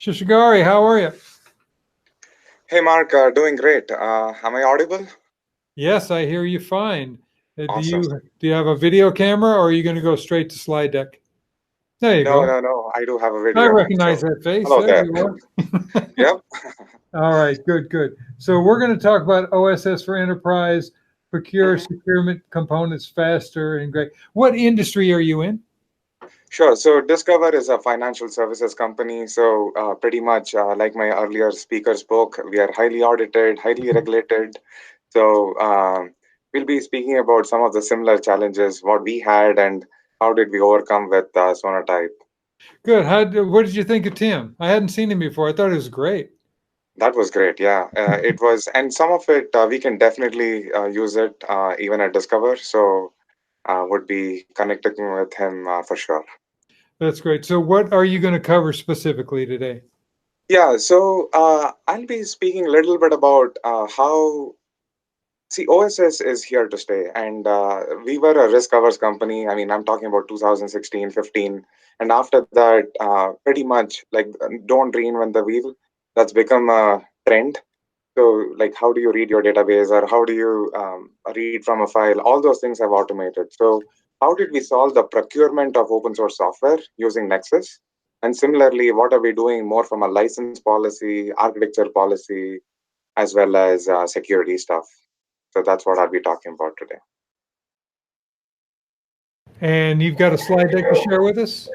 Sheshagiri, how are you? Hey Mark, doing great. Am I audible? Yes, I hear you fine. Do Awesome. you have a video camera or are you going to go straight to slide deck? There you No, go. no, no. I do have a I video. recognize So, that face. hello There there. you are. Yep. All right, good, good. So we're going to talk about OSS for enterprise, procure hmm securement components faster and great. What industry are you in? Sure. So, Discover is a financial services company. So, pretty much like my earlier speaker spoke, we are highly audited, highly regulated. So, we'll be speaking about some of the similar challenges, what we had, and how did we overcome with Sonatype. Good. What did you think of Tim? I hadn't seen him before. I thought it was great. That was great. Yeah, it was, and some of it we can definitely use it even at Discover. So, would be connecting with him for sure. That's great. So what are you going to cover specifically today? Yeah, so I'll be speaking a little bit about how, see, OSS is here to stay, and we were a risk covers company. I mean, I'm talking about 2016, 15, and after that, pretty much like don't reinvent the wheel. That's become a trend. So, like, how do you read your database, or how do you read from a file? All those things have automated. So, how did we solve the procurement of open source software using Nexus? And similarly, what are we doing more from a license policy, architecture policy, as well as security stuff? So, that's what I'll be talking about today. And you've got a slide deck to share with us?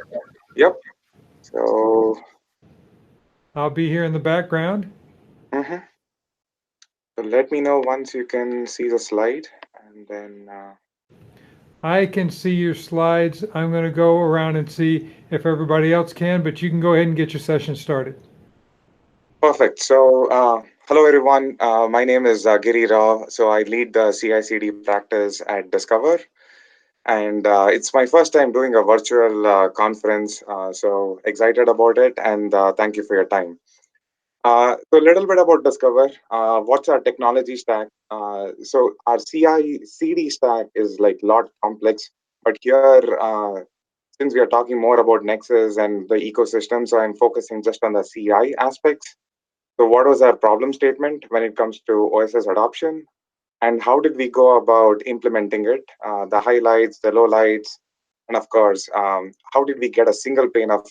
Yep. So, I'll be here in the background. mhm. So let me know once you can see the slide, and then. I can see your slides. I'm going to go around and see if everybody else can, but you can go ahead and get your session started. Perfect. So, hello everyone. My name is Giri Rao. So, I lead the CI/CD practice at Discover, and it's my first time doing a virtual conference. So excited about it, and thank you for your time. So, a little bit about Discover. What's our technology stack? So, our CI/CD stack is like a lot complex, but here, since we are talking more about Nexus and the ecosystem, so I'm focusing just on the CI aspects. So, what was our problem statement when it comes to OSS adoption? And how did we go about implementing it? The highlights, the lowlights, and of course, how did we get a single pane of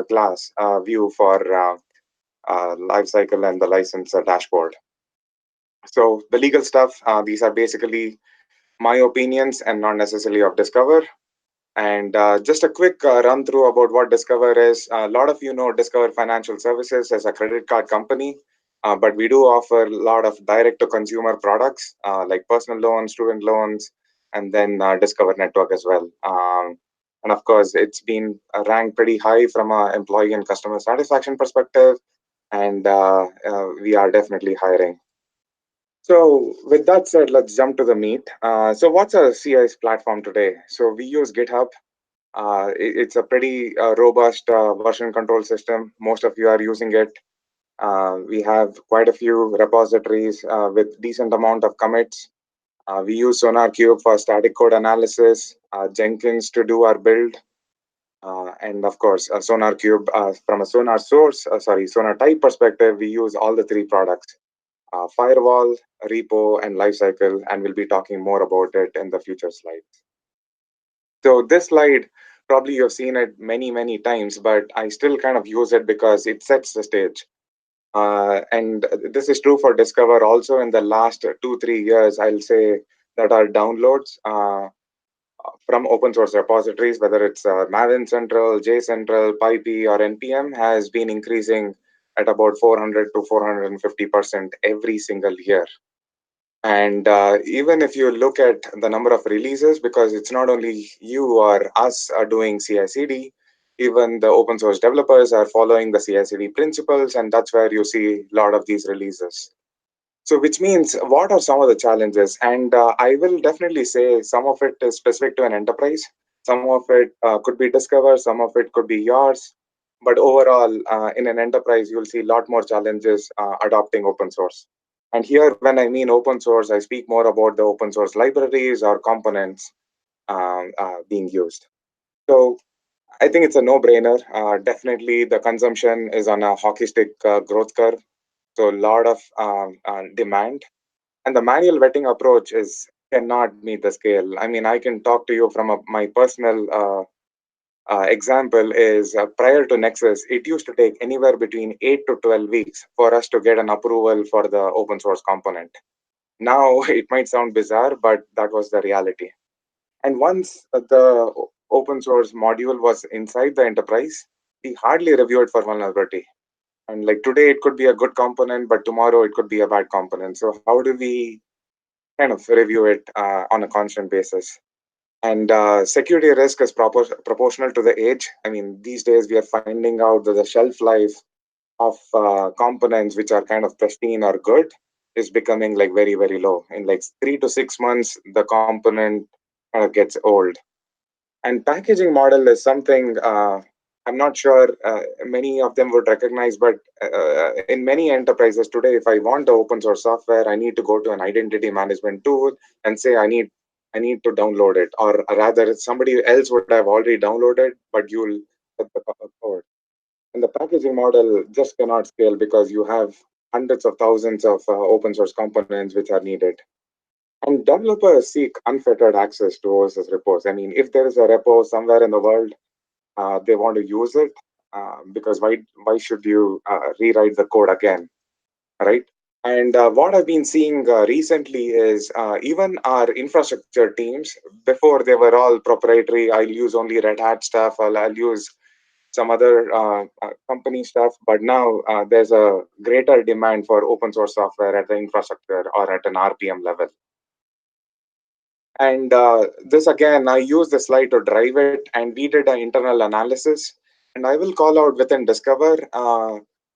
glass view for Lifecycle and the license dashboard? So, the legal stuff, these are basically my opinions and not necessarily of Discover. And just a quick run through about what Discover is. A lot of you know Discover Financial Services as a credit card company, but we do offer a lot of direct to consumer products like personal loans, student loans, and then Discover Network as well. And of course, it's been ranked pretty high from an employee and customer satisfaction perspective, and we are definitely hiring. So, with that said, let's jump to the meat. So, what's our CI's platform today? So, we use GitHub. It's a pretty robust version control system. Most of you are using it. We have quite a few repositories with decent amount of commits. We use SonarQube for static code analysis, Jenkins to do our build, and of course, SonarQube from a Sonar type perspective, we use all the three products: firewall, repo, and lifecycle, and we'll be talking more about it in the future slides. So this slide, probably you've seen it many, many times, but I still kind of use it because it sets the stage. And this is true for Discover also in the last 2, 3 years. I'll say that our downloads from open source repositories, whether it's Maven Central, J Central, PyPy, or NPM, has been increasing at about 400 to 450% every single year. And even if you look at the number of releases, because it's not only you or us are doing CI/CD, even the open source developers are following the CI/CD principles, and that's where you see a lot of these releases. So, which means, what are some of the challenges? And I will definitely say some of it is specific to an enterprise. Some of it could be Discover, some of it could be yours. But overall, in an enterprise, you'll see a lot more challenges adopting open source. And here, when I mean open source, I speak more about the open source libraries or components being used. So, I think it's a no-brainer. Definitely, the consumption is on a hockey stick growth curve, so a lot of demand. And the manual vetting approach is cannot meet the scale. I mean, I can talk to you from my personal example is prior to Nexus, it used to take anywhere between 8 to 12 weeks for us to get an approval for the open source component. Now, it might sound bizarre, but that was the reality. And once the open source module was inside the enterprise, we hardly review it for vulnerability. And like today, it could be a good component, but tomorrow it could be a bad component. So, how do we kind of review it on a constant basis? And security risk is proportional to the age. I mean, these days we are finding out that the shelf life of components which are kind of pristine or good is becoming like very, very low. In like 3 to 6 months, the component kind of gets old. And packaging model is something I'm not sure many of them would recognize, but in many enterprises today, if I want the open source software, I need to go to an identity management tool and say I need to download it, or rather, somebody else would have already downloaded, but you'll set the code. And the packaging model just cannot scale because you have hundreds of thousands of open source components which are needed. And developers seek unfettered access to OSS repos. I mean, if there is a repo somewhere in the world, they want to use it because why should you rewrite the code again, right? And what I've been seeing recently is even our infrastructure teams, before they were all proprietary, I'll use only Red Hat stuff, I'll use some other company stuff, but now there's a greater demand for open source software at the infrastructure or at an RPM level. And this again, I used the slide to drive it, and we did an internal analysis. And I will call out within Discover,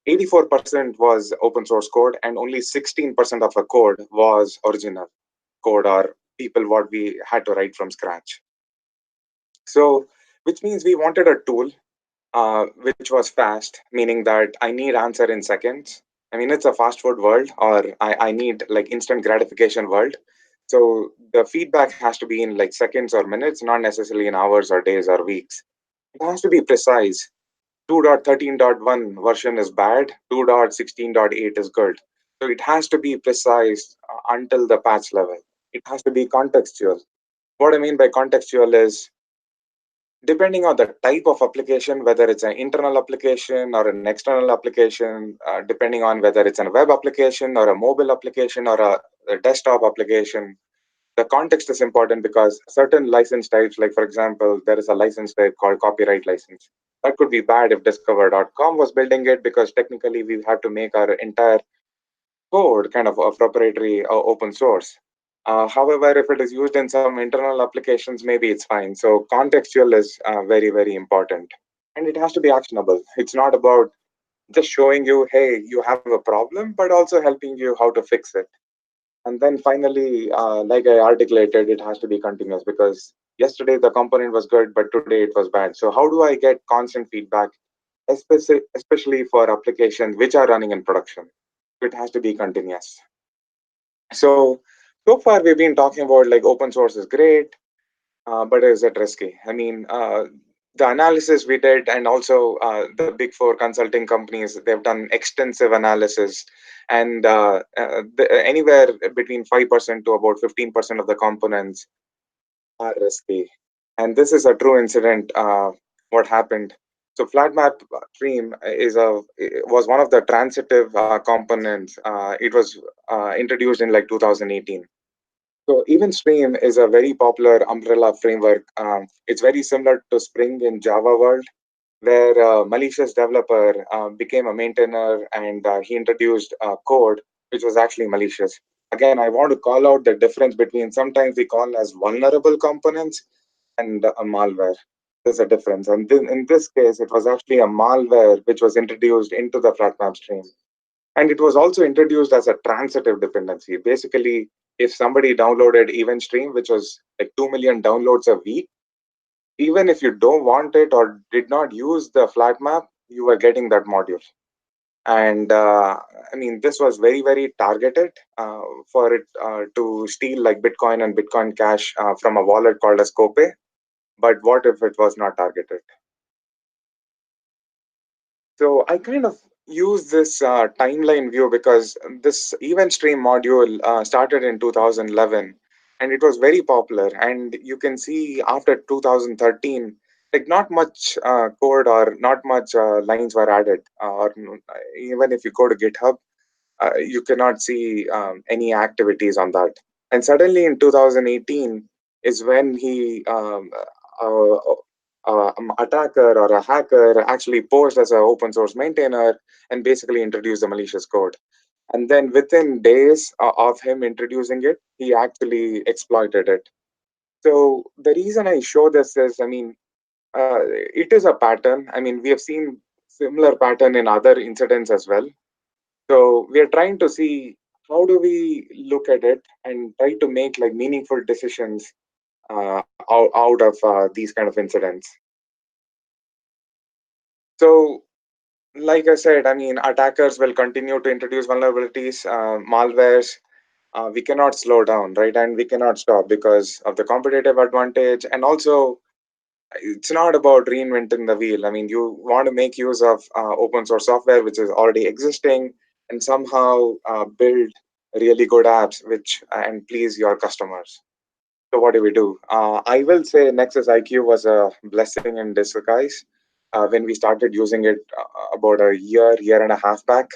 84% was open source code, and only 16% of the code was original code or people what we had to write from scratch. So, which means we wanted a tool which was fast, meaning that I need answer in seconds. I mean, it's a fast food world, or I need like instant gratification world. So the feedback has to be in like seconds or minutes, not necessarily in hours or days or weeks. It has to be precise. 2.13.1 version is bad, 2.16.8 is good. So it has to be precise until the patch level. It has to be contextual. What I mean by contextual is depending on the type of application, whether it's an internal application or an external application, depending on whether it's a web application or a mobile application or a desktop application, the context is important because certain license types, like for example, there is a license type called copyright license. That could be bad if Discover.com was building it because technically we have to make our entire code kind of a proprietary open source. However, if it is used in some internal applications, maybe it's fine. So contextual is very, very important. And it has to be actionable. It's not about just showing you, hey, you have a problem, but also helping you how to fix it. And then finally, like I articulated, it has to be continuous because yesterday the component was good, but today it was bad. So how do I get constant feedback, especially for applications which are running in production? It has to be continuous. So far we've been talking about like open source is great, but is it risky? I mean, the analysis we did, and also the big four consulting companies, they've done extensive analysis, and anywhere between 5% to about 15% of the components are risky. And this is a true incident. What happened? So FlatMap stream was one of the transitive components. It was introduced in like 2018. So Event Stream is a very popular umbrella framework. It's very similar to Spring in Java world, where a malicious developer became a maintainer and he introduced code which was actually malicious. Again, I want to call out the difference between sometimes we call as vulnerable components and a malware. There's a difference. And in this case, it was actually a malware which was introduced into the FlatMap stream. And it was also introduced as a transitive dependency. Basically, if somebody downloaded Event Stream, which was like 2 million downloads a week, even if you don't want it or did not use the flat map, you were getting that module. And I mean, this was very, very targeted for it to steal like Bitcoin and Bitcoin Cash from a wallet called as Cope. But what if it was not targeted? So I kind of use this timeline view because this event stream module started in 2011 and it was very popular. And you can see after 2013, like not much code or not much lines were added. Even if you go to GitHub, you cannot see any activities on that. And suddenly in 2018 is when uh, attacker or a hacker actually posed as an open source maintainer and basically introduced the malicious code. And then within days of him introducing it, he actually exploited it. So the reason I show this is, I mean, it is a pattern. I mean, we have seen similar pattern in other incidents as well. So we are trying to see how do we look at it and try to make like meaningful decisions out of these kind of incidents. So, like I said, I mean, attackers will continue to introduce vulnerabilities, malwares. We cannot slow down, right? And we cannot stop because of the competitive advantage. And also, it's not about reinventing the wheel. I mean, you want to make use of open source software which is already existing and somehow build really good apps which and please your customers. So what do we do? I will say Nexus IQ was a blessing in disguise when we started using it about a year and a half back.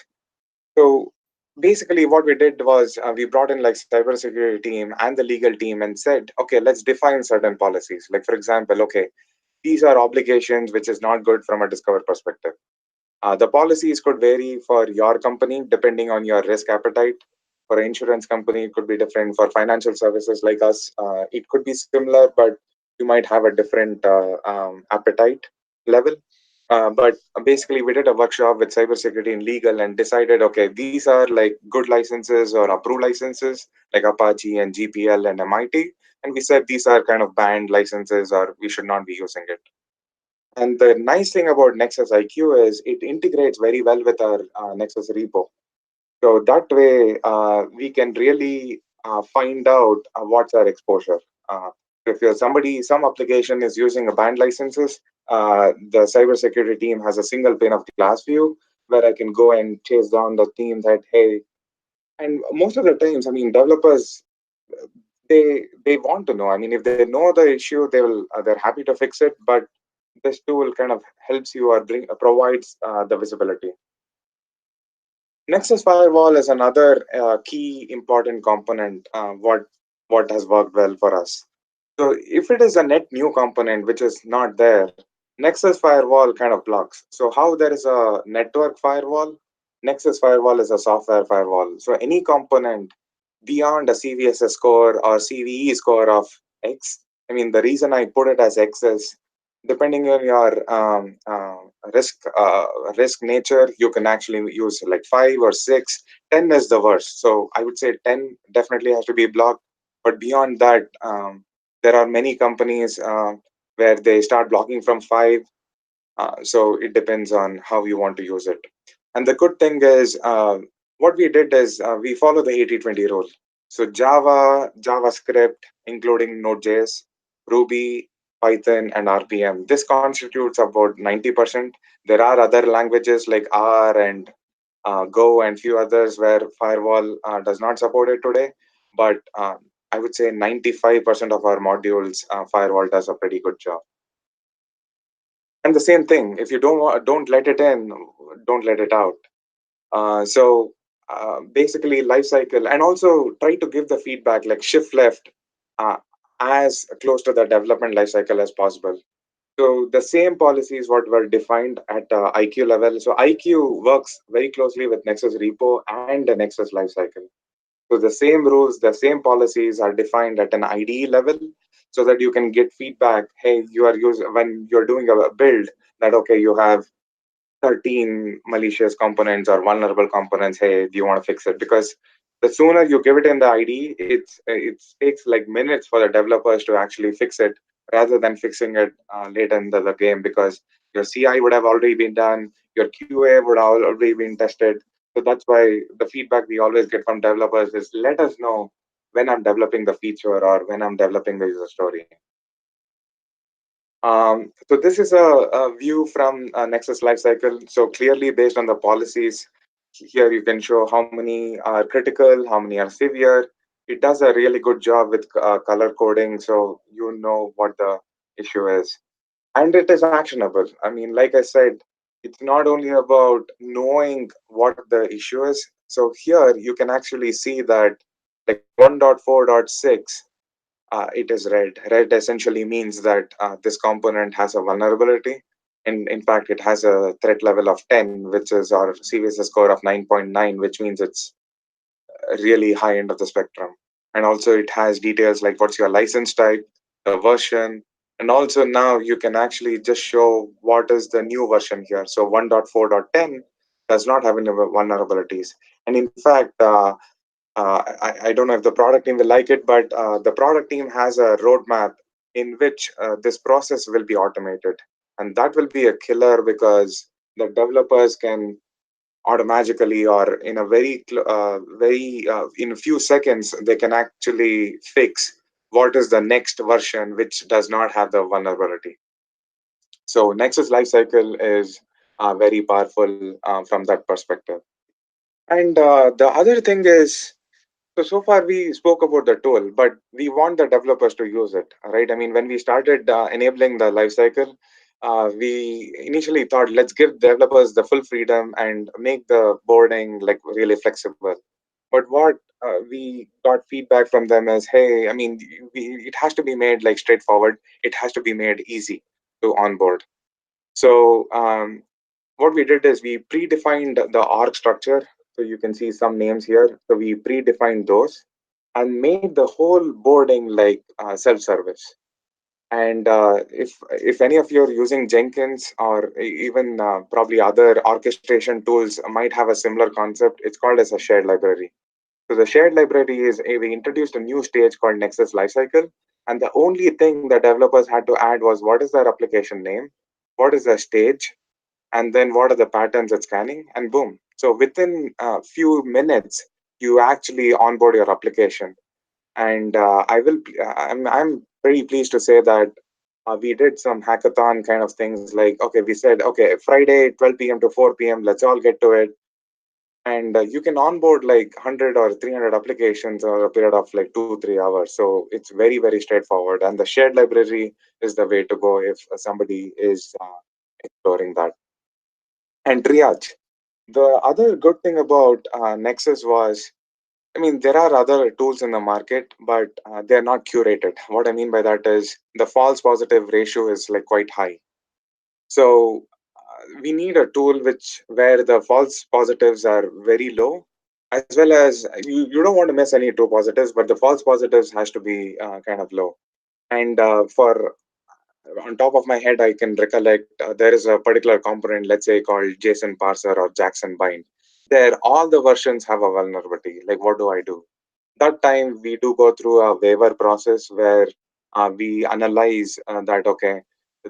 So basically, what we did was we brought in like cybersecurity team and the legal team and said, okay, let's define certain policies. Like for example, okay, these are obligations which is not good from a discover perspective. The policies could vary for your company depending on your risk appetite. For an insurance company, it could be different. For financial services like us, it could be similar, but you might have a different appetite level. But basically, we did a workshop with cybersecurity and legal and decided, okay, these are like good licenses or approved licenses like Apache and GPL and MIT. And we said these are kind of banned licenses or we should not be using it. And the nice thing about Nexus IQ is it integrates very well with our Nexus repo. So that way, we can really find out what's our exposure. If you're some application is using a banned licenses, the cybersecurity team has a single pane of glass view where I can go and chase down the team that, hey, and most of the times, I mean, developers they want to know. I mean, if they know the issue, they're happy to fix it. But this tool kind of helps you or provides the visibility. Nexus firewall is another key important component. What has worked well for us. So if it is a net new component which is not there, Nexus firewall kind of blocks. So how there is a network firewall, Nexus firewall is a software firewall. So any component beyond a CVSS score or CVE score of X. I mean, the reason I put it as X is depending on your risk risk nature, you can actually use like 5 or 6. 10 is the worst. So I would say 10 definitely has to be blocked. But beyond that, there are many companies where they start blocking from 5. So it depends on how you want to use it. And the good thing is, what we did is we follow the 80-20 rule. So Java, JavaScript, including Node.js, Ruby, Python, and RPM. This constitutes about 90%. There are other languages like R and Go and few others where firewall does not support it today. But I would say 95% of our modules, firewall does a pretty good job. And the same thing, if you don't let it in, don't let it out. Basically, life cycle, and also try to give the feedback like shift left uh, as close to the development life cycle as possible. So the same policies what were defined at IQ level. So IQ works very closely with Nexus repo and the Nexus lifecycle. So the same rules, the same policies are defined at an IDE level, so that you can get feedback. Hey, you are using when you're doing a build that okay, you have 13 malicious components or vulnerable components. Hey, do you want to fix it? Because the sooner you give it in the ID, it takes like minutes for the developers to actually fix it rather than fixing it later in the game because your CI would have already been done, your QA would have already been tested. So that's why the feedback we always get from developers is let us know when I'm developing the feature or when I'm developing the user story. So this is a view from Nexus Lifecycle. So clearly based on the policies, here you can show how many are critical, how many are severe. It does a really good job with color coding, so you know what the issue is. And it is actionable. I mean, like I said, it's not only about knowing what the issue is. So here you can actually see that like 1.4.6, it is red. Red essentially means that this component has a vulnerability. And in fact, it has a threat level of 10, which is our CVSS score of 9.9, which means it's really high end of the spectrum. And also it has details like what's your license type, the version, and also now you can actually just show what is the new version here. So 1.4.10 does not have any vulnerabilities. And in fact, I don't know if the product team will like it, but the product team has a roadmap in which this process will be automated. And that will be a killer because the developers can automatically or in a very in a few seconds they can actually fix what is the next version which does not have the vulnerability. So Nexus lifecycle is very powerful from that perspective. And the other thing is, so far we spoke about the tool, but we want the developers to use it, right? I mean, when we started enabling the lifecycle, we initially thought let's give developers the full freedom and make the boarding like really flexible. But what we got feedback from them is, hey, I mean, it has to be made like straightforward. It has to be made easy to onboard. So what we did is we predefined the org structure. So you can see some names here. So we predefined those and made the whole boarding like self-service. And if any of you are using Jenkins or even probably other orchestration tools might have a similar concept, it's called as a shared library. So the shared library is we introduced a new stage called Nexus Lifecycle, and the only thing that developers had to add was what is their application name, what is their stage, and then what are the patterns it's scanning, and boom. So within a few minutes, you actually onboard your application. And I'm very pleased to say that we did some hackathon kind of things like, okay, we said, okay, Friday, 12 p.m. to 4 p.m., let's all get to it. And you can onboard like 100 or 300 applications over a period of like 2-3 hours. So it's very, very straightforward. And the shared library is the way to go if somebody is exploring that. And triage. The other good thing about Nexus was, I mean, there are other tools in the market, but they're not curated. What I mean by that is the false positive ratio is like quite high. So we need a tool which where the false positives are very low, as well as you don't want to miss any true positives, but the false positives has to be kind of low. And for on top of my head, I can recollect there is a particular component, let's say called JSON parser or Jackson bind. There, all the versions have a vulnerability. Like, what do I do? That time, we do go through a waiver process where we analyze that, okay,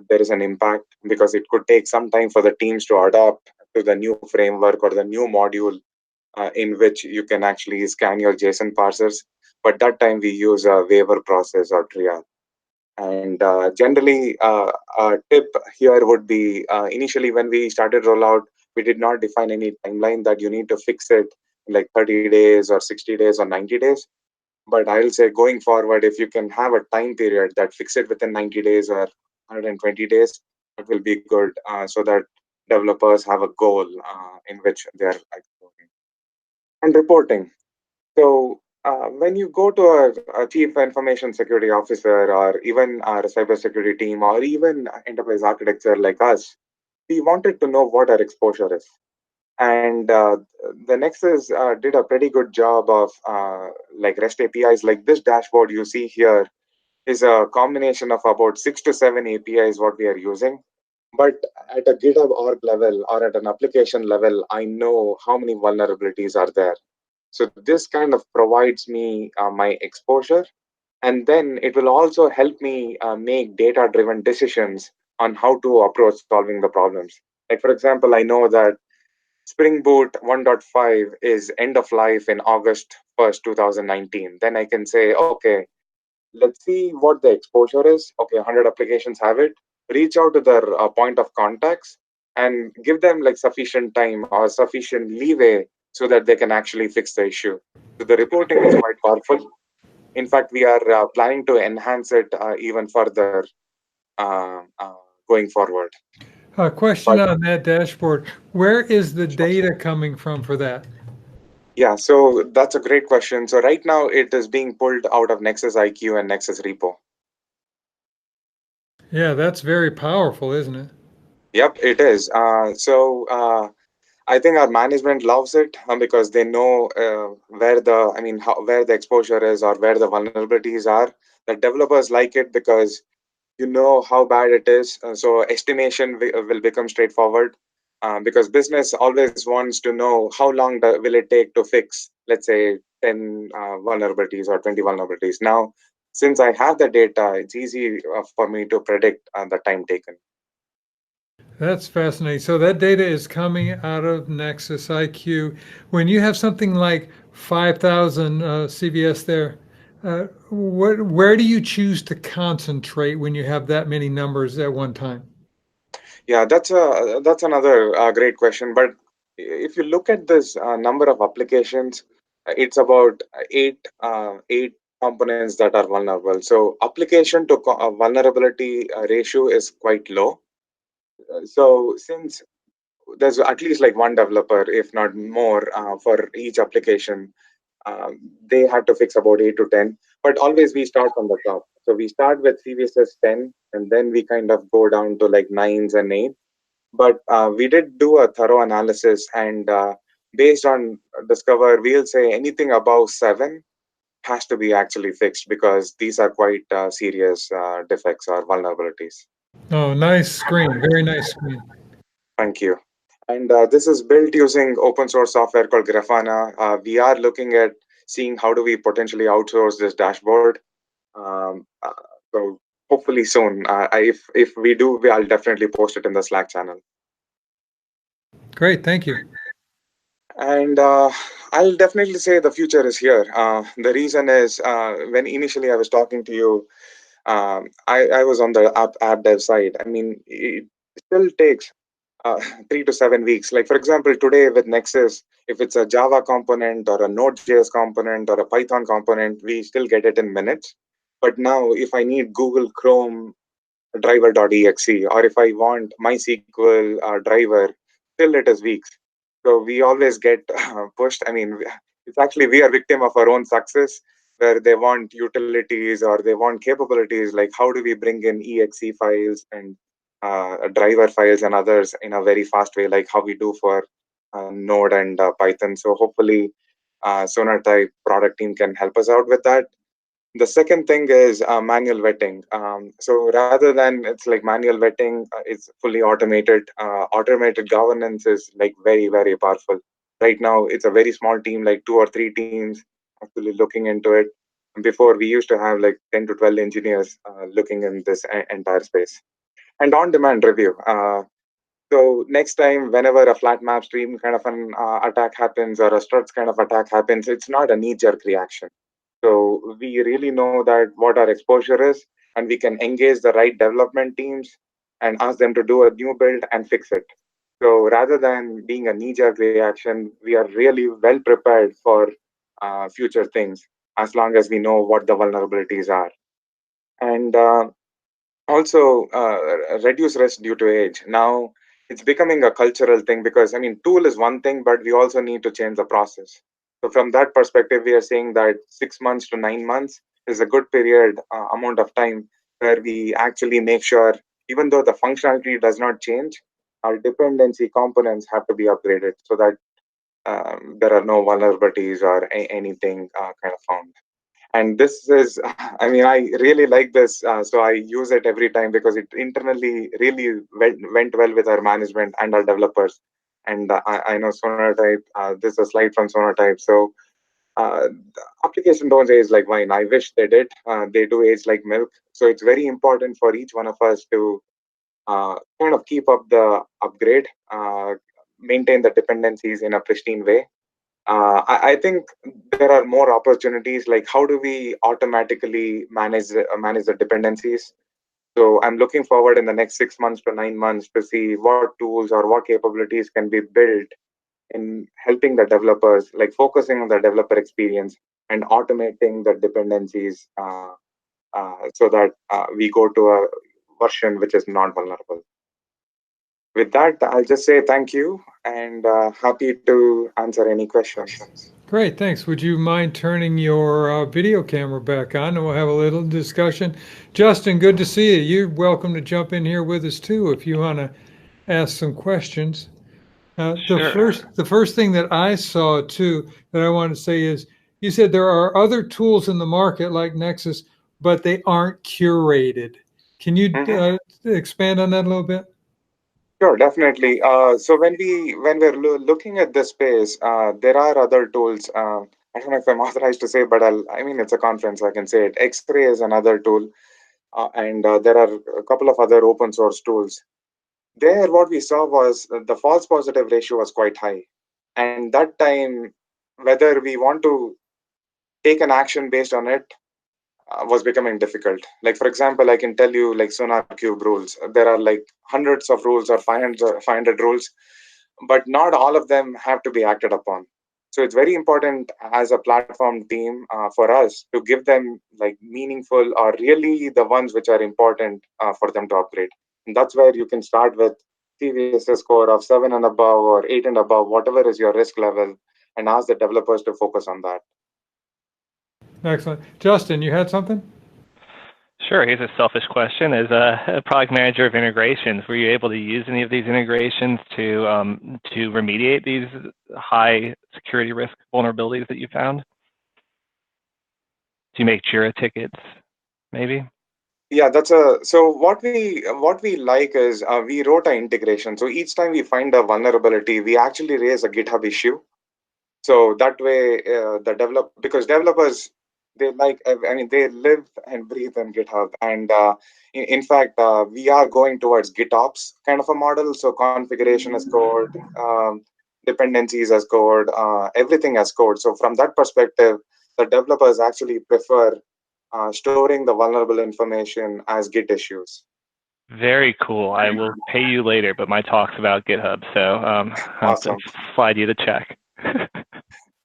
there is an impact because it could take some time for the teams to adopt to the new framework or the new module in which you can actually scan your JSON parsers. But that time, we use a waiver process or triage. And generally, a tip here would be initially when we started rollout, we did not define any timeline that you need to fix it in like 30 days or 60 days or 90 days. But I'll say going forward, if you can have a time period that fix it within 90 days or 120 days, it will be good so that developers have a goal in which they're exploring. And reporting. So when you go to a chief information security officer or even our cybersecurity team or even enterprise architecture like us, we wanted to know what our exposure is. And the Nexus did a pretty good job of like REST APIs. Like this dashboard you see here is a combination of about 6 to 7 APIs what we are using. But at a GitHub org level or at an application level, I know how many vulnerabilities are there. So this kind of provides me my exposure, and then it will also help me make data-driven decisions on how to approach solving the problems. Like for example, I know that Spring Boot 1.5 is end of life in August 1st, 2019. Then I can say, okay, let's see what the exposure is. Okay, 100 applications have it. reach out to their point of contacts and give them like sufficient time or sufficient leeway so that they can actually fix the issue. So the reporting is quite powerful. In fact, we are planning to enhance it even further uh, uh, going forward. A question But on that dashboard. Where is the data coming from for that? yeah, so that's a great question. So right now it is being pulled out of Nexus IQ and Nexus Repo. Yeah, that's very powerful, isn't it? Yep, it is. I think our management loves it because they know where the exposure is or where the vulnerabilities are. The developers like it because you know how bad it is. So estimation will become straightforward because business always wants to know how long will it take to fix, let's say, 10 vulnerabilities or 20 vulnerabilities. Now, since I have the data, it's easy for me to predict the time taken. That's fascinating. So that data is coming out of Nexus IQ. When you have something like 5,000 CVS there, where do you choose to concentrate when you have that many numbers at one time? Yeah, that's another great question. But if you look at this number of applications, it's about eight components that are vulnerable. So application to vulnerability ratio is quite low. So since there's at least like one developer, if not more, for each application, they have to fix about 8 to 10. But always we start from the top. So we start with CVSS 10, and then we kind of go down to like nines and eight. But we did do a thorough analysis, and based on discover, we'll say anything above 7 has to be actually fixed because these are quite serious defects or vulnerabilities. Oh, nice screen. Very nice screen. Thank you. And this is built using open source software called Grafana. We are looking at seeing how do we potentially outsource this dashboard. Um, uh, so hopefully soon. If we do, I'll definitely post it in the Slack channel. Great. Thank you. And I'll definitely say the future is here. The reason is when initially I was talking to you, I was on the app dev side. I mean, it still takes 3 to 7 weeks. Like, for example, today with Nexus, if it's a Java component or a Node.js component or a Python component, we still get it in minutes. But now, if I need Google Chrome driver.exe, or if I want MySQL driver, still it is weeks. So we always get pushed. I mean, it's actually we are victim of our own success, where they want utilities or they want capabilities like how do we bring in exe files and driver files and others in a very fast way, like how we do for Node and Python. So hopefully, Sonatype product team can help us out with that. The second thing is manual vetting. So rather than it's like manual vetting, it's fully automated. Automated governance is like very, very powerful. Right now, it's a very small team, like 2 or 3 teams actually looking into it. Before, we used to have like 10 to 12 engineers looking in this entire space. And on-demand review. So next time, whenever a flat map stream kind of an attack happens or a struts kind of attack happens, it's not a knee-jerk reaction. So we really know that what our exposure is, and we can engage the right development teams and ask them to do a new build and fix it. So rather than being a knee-jerk reaction, we are really well prepared for future things as long as we know what the vulnerabilities are. And also reduce risk due to age. Now it's becoming a cultural thing because I mean, tool is one thing, but we also need to change the process. So from that perspective, we are saying that 6 months to 9 months is a good period amount of time where we actually make sure, even though the functionality does not change, our dependency components have to be upgraded so that there are no vulnerabilities or anything kind of found. And this is I mean, I really like this, so I use it every time because it internally really went well with our management and our developers. And I know Sonatype, this is a slide from Sonatype. So the application don't age like wine. I wish they did. They do age like milk. So it's very important for each one of us to kind of keep up the upgrade, maintain the dependencies in a pristine way. I think there are more opportunities, like how do we automatically manage the dependencies. So I'm looking forward in the next 6 months to 9 months to see what tools or what capabilities can be built in helping the developers, like focusing on the developer experience and automating the dependencies so that we go to a version which is not vulnerable. With that, I'll just say thank you and happy to answer any questions. Great, thanks. Would you mind turning your video camera back on and we'll have a little discussion? Justin, good to see you. You're welcome to jump in here with us too if you want to ask some questions. Sure. The first thing that I saw too that I want to say is you said there are other tools in the market like Nexus, but they aren't curated. Can you expand on that a little bit? Sure, definitely. So when we're looking at this space, there are other tools. I don't know if I'm authorized to say, but I mean, it's a conference, so I can say it. X-ray is another tool, and there are a couple of other open source tools. There, what we saw was the false positive ratio was quite high, and that time, whether we want to take an action based on it was becoming difficult. Like for example, I can tell you like Sonar Cube rules. There are like hundreds of rules or 500 rules, but not all of them have to be acted upon. So it's very important as a platform team for us to give them like meaningful or really the ones which are important for them to upgrade. And that's where you can start with CVSS score of 7 and above or 8 and above, whatever is your risk level, and ask the developers to focus on that. Excellent. Justin, you had something? Sure. Here's a selfish question. As a product manager of integrations, were you able to use any of these integrations to remediate these high security risk vulnerabilities that you found? Do you make Jira tickets, maybe? Yeah, so what we like is we wrote an integration. So each time we find a vulnerability, we actually raise a GitHub issue. So that way, because developers, they like, I mean, they live and breathe in GitHub. And in fact, we are going towards GitOps kind of a model. So configuration as code, dependencies as code, everything as code. So from that perspective, the developers actually prefer storing the vulnerable information as Git issues. Very cool. I will pay you later, but my talk's about GitHub, so Awesome. I'll slide you the check.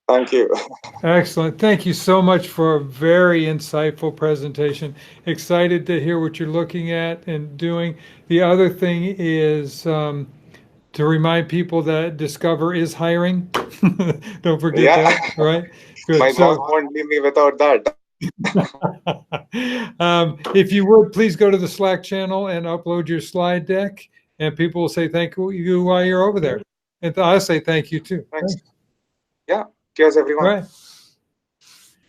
Thank you. Excellent. Thank you so much for a very insightful presentation. Excited to hear what you're looking at and doing. The other thing is to remind people that Discover is hiring. Don't forget that, right? Good. My boss won't leave me without that. If you would, please go to the Slack channel and upload your slide deck, and people will say thank you while you're over there. And I'll say thank you too. Thanks. Yeah. Cheers, everyone. All right.